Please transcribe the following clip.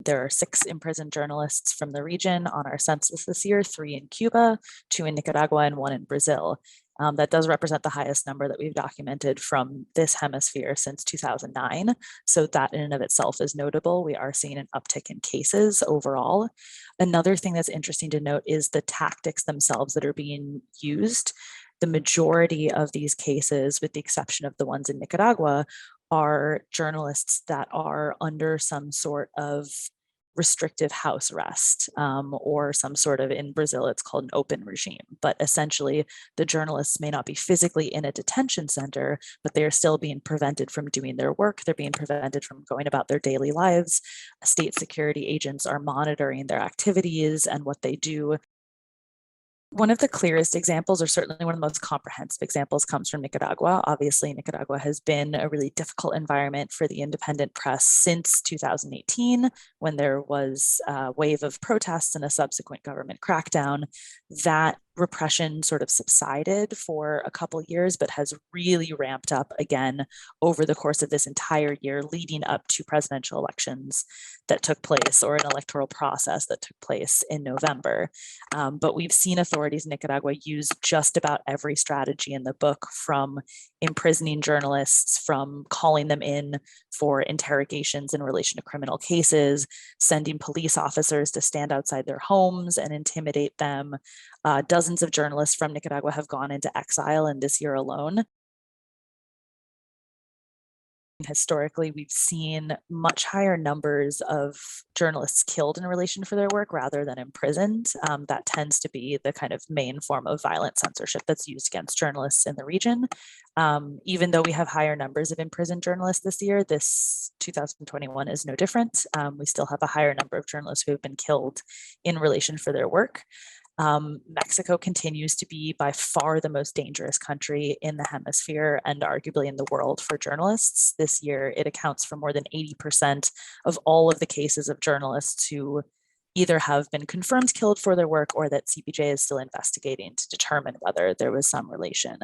There are 6 imprisoned journalists from the region on our census this year, 3 in Cuba, 2 in Nicaragua, and 1 in Brazil. That does represent the highest number that we've documented from this hemisphere since 2009. So that in and of itself is notable. We are seeing an uptick in cases overall. Another thing that's interesting to note is the tactics themselves that are being used. The majority of these cases, with the exception of the ones in Nicaragua, are journalists that are under some sort of restrictive house arrest, or some sort of, in Brazil, it's called an open regime. But essentially, the journalists may not be physically in a detention center, but they are still being prevented from doing their work. They're being prevented from going about their daily lives. State security agents are monitoring their activities and what they do. One of the clearest examples, or certainly one of the most comprehensive examples, comes from Nicaragua. Obviously, Nicaragua has been a really difficult environment for the independent press since 2018, when there was a wave of protests and a subsequent government crackdown. That repression sort of subsided for a couple years, but has really ramped up again over the course of this entire year, leading up to presidential elections that took place, or an electoral process that took place in November. But we've seen authorities in Nicaragua use just about every strategy in the book, from imprisoning journalists, from calling them in for interrogations in relation to criminal cases, sending police officers to stand outside their homes and intimidate them. Dozens of journalists from Nicaragua have gone into exile in this year alone. Historically, we've seen much higher numbers of journalists killed in relation for their work rather than imprisoned. That tends to be the kind of main form of violent censorship that's used against journalists in the region. Even though we have higher numbers of imprisoned journalists this year, this 2021 is no different. We still have a higher number of journalists who have been killed in relation for their work. Mexico continues to be by far the most dangerous country in the hemisphere and arguably in the world for journalists. This year, it accounts for more than 80% of all of the cases of journalists who either have been confirmed killed for their work or that CPJ is still investigating to determine whether there was some relation.